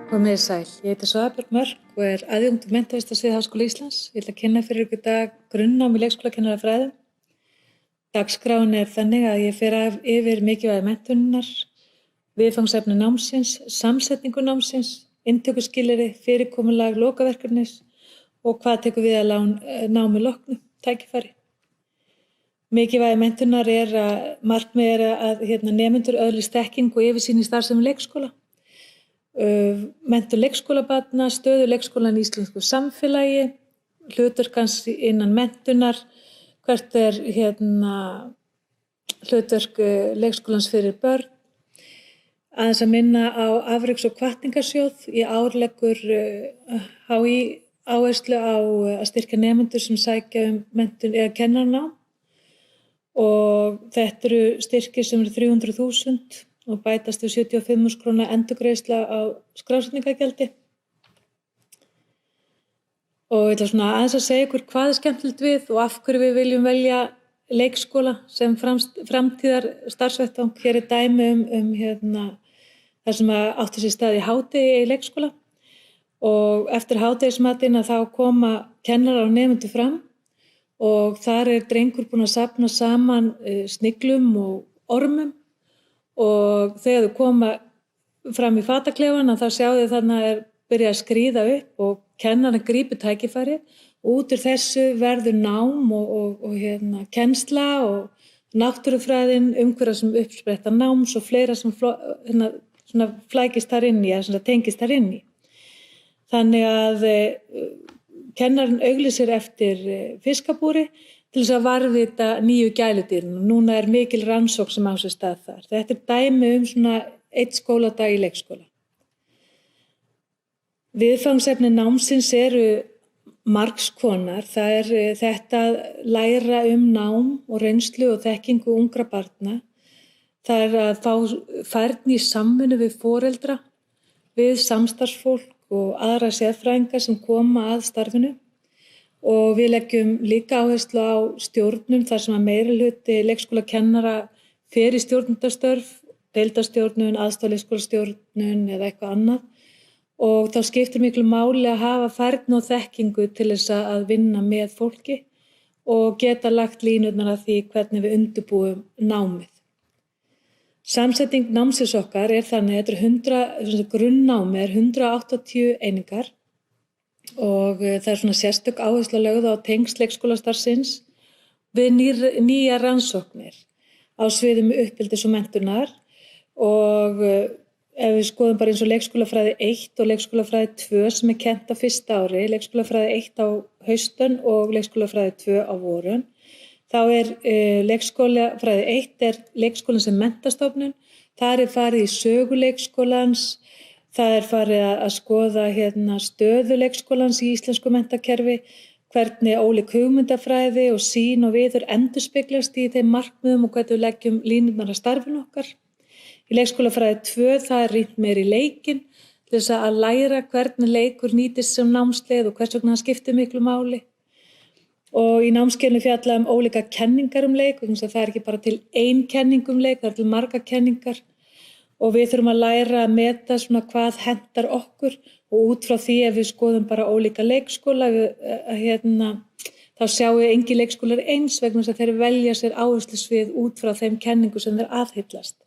Komið þið sæl. Ég heiti Svaðbjörg Mörk og er aðjúnkt menntavísindasvið Háskóla Íslands. Ég ætla að kynna fyrir ykkur í dag grunnnám í leikskólakennarafræðum. Dagskráin er þannig að ég fer yfir mikilvægi menntunar, viðfangsefni námsins, samsetningu námsins, inntökuskilyrði, fyrirkomulag lokaverkefnis og hvað tekur við að námi loknu tækifæri. Mikilvægi menntunar er að markmið er að nemendur öðlist þekkingu og yfirsýn í starfsemi leikskóla. Menntun leikskólabarna, stöðu leikskólann í íslensku samfélagi, hlutverk hans innan menntunar, hvert er hlutverk leikskólans fyrir börn. Aðeins að minna á afreks- og hvatningarsjóð. Í ár leggur HÍ áherslu á að styrkja nemendur sem sækja menntun eða kennarnám og þetta eru styrkir sem eru 300.000 og bætast við 75.000 króna endurgreiðsla á skrásetningargjaldi. Og ég ætla svona aðeins að segja ykkur hvað er skemmtilegt við og af hverju við viljum velja leikskóla sem framtíðar starfsvettvang. Hér er dæmi það sem átti sér stað í hádegi í leikskóla og eftir hádegismatinn þá koma kennarar og nemendur fram og þar er drengur búinn að safna saman sniglum og ormum. Og þegar þau koma fram í fataklefana þá sjáðu þau þarna byrja að skríða upp og kennarinn grípur tækifærið og út úr þessu verður nám og kennsla og náttúrufræðin, umhverfa sem uppspretta náms og fleira sem flækist þar inn í, eða tengist þar inn í. Þannig að kennarinn auglýsir eftir fiskabúri til þess að varðveita nýju gæludýrin. Núna er mikil rannsókn sem á sér stað þar. Þetta er dæmi svona 1 skóladag í leikskóla. Viðfangsefni námsins eru margs konar. Það er þetta að læra nám og reynslu og þekkingu ungra barna. Það er að fá færni í samvinnu við foreldra, við samstarfsfólk og aðra sérfræðinga sem koma að starfinu. Og við leggjum líka áherslu á stjórnun þar sem að meirihluti leikskólakennara fer í stjórnendastörf, deildarstjórnun, aðstoðarleikskólastjórnun eða eitthvað annað. Og þá skiptir miklu máli að hafa færni og þekkingu til þess að vinna með fólki og geta lagt línurnar að því hvernig við undirbúum námið. Samsetning námsins okkar er þannig að grunnnámi er 180 einingar. Og það er svona sérstök áhersla lögð á tengsl leikskólastarfsins við nýjar rannsóknir á sviðum uppeldis og menntunar og ef við skoðum bara eins og leikskólafræði 1 og leikskólafræði 2 sem er kennt á fyrsta ári, leikskólafræði 1 á haustönn og leikskólafræði 2 á vorönn, þá er leikskólafræði 1 er leikskólinn sem menntastofnun, þar er farið í sögu leikskólans. Það er farið að skoða stöðu leikskólans í íslensku menntakerfi, hvernig ólík hugmyndafræði og sýn og viður endurspeglast í þeim markmiðum og hvernig við leggjum línurnar að starfinu okkar. Í leikskólafræði 2 það er rýnt meir í leikinn til þess að læra hvernig leikur nýtist sem námsleið og hvers vegna það skiptir miklu máli. Og í námskeiðinu fjalla ólíka kenningar leik, þannig að það er ekki bara til ein kenning leik, það er til margar kenningar. Og við þurfum að læra að meta svona hvað hentar okkur og út frá því ef við skoðum bara ólíka leikskóla, þá sjáum við engin leikskólar eins vegna þess að þeir velja sér áherslusvið út frá þeim kenningu sem þeir aðhyllast.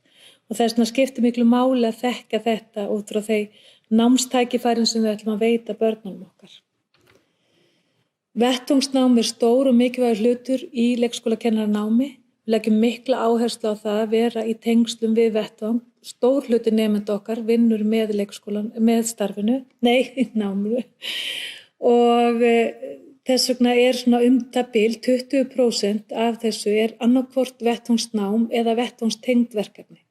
Og þess vegna skiptir miklu máli að þekka þetta út frá þeim námstækifærin sem við ætlum að veita börnunum okkar. Vettvangsnám er stór og mikilvægur hlutur í leikskólakennaranámi. Við leggjum mikla áherslu á það að vera í tengslum við vettvang. Stór hluti nemenda okkar vinnur með leikskólan, með starfinu, náminu. Og þess vegna er svona það bil 20% af þessu er annarkvort vettvangsnám eða vettvangstengd verkefni.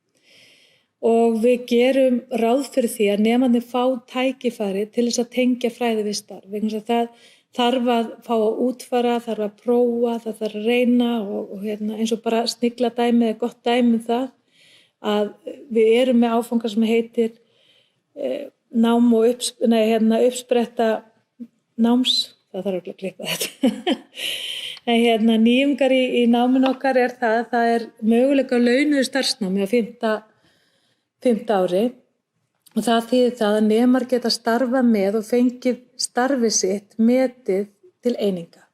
Og við gerum ráð fyrir því að nemarnir fá tækifæri til þess að tengja fræði við starf. Vegna þess að það þarf að fá að útfara, þarf að prófa, það þarf að reyna og eins og bara snigla dæmi eða gott dæmi það að við erum með áfanga sem heitir nám og uppspretta náms, það þarf að klippa þetta, En nýjungar í náminu okkar það er möguleika á launuðu starfsnámi á 5. ári og það þýðir það að nemar geta starfað með og fengið starfið sitt metið til eininga.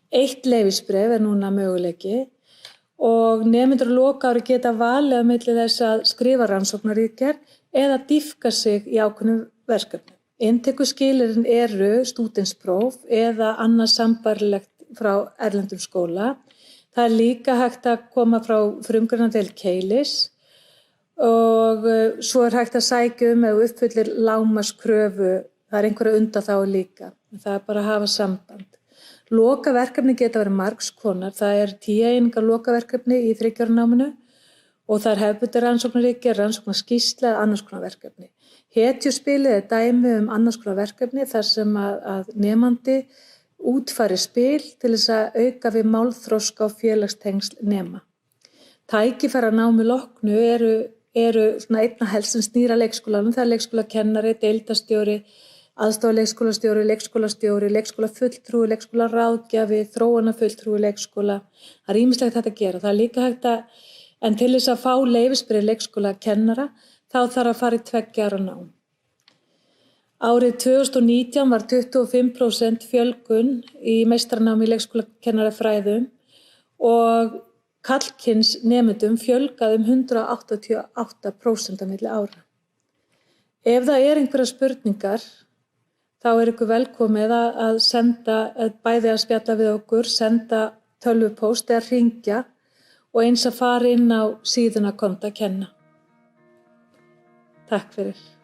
1 leyfisbréf núna möguleiki og nemendur á lokaári geta valið á milli þess að skrifa rannsóknarritgerð eða dýpka sig í ákveðnum verkefnum. Inntökuskilyrðin eru stúdentspróf eða annað sambærilegt frá erlendum skóla. Það er líka hægt að koma frá frumgreinadeild Keilis og svo er hægt að sækja ef þú uppfyllir lágmarkskröfu, það er einhverja undanþágur líka. Það er bara að hafa samband. Lokaverkefni geta verið margs konar. Það er 10 eininga lokaverkefni í 3 ára náminu og það er hefðbundin rannsóknarritgerð, rannsóknarskýrsla eða annars konar verkefni. Hetjuspilið er dæmi annars konar verkefni þar sem að nemandi útfæri spil til þess að auka við málþroska og félagstengsl nema. Tækifæri að námi loknu eru svona einna helst sem snýr að leikskólanum. Það er leikskólakennari, deildarstjóri, aðstoðarleikskólastjóri, leikskólafulltrúi, leikskólaráðgjafi, þróunarfulltrúi leikskóla. Það er ýmislegt hægt að gera. Það er líka hægt en til þess að fá leyfisbréf leikskólakennara þá þarf að fara í 2 ára nám. Árið 2019 var 25% fjölgun í meistaranámi í leikskólakennarafræðum og karlkyns nemendum fjölgaði 188% á milli ára. Ef það einhverjar spurningar, þá ykkur velkomið að senda, bæði að spjalla við okkur, senda tölvupóst eða hringja og eins að fara inn á síðuna Konta kenna. Takk fyrir.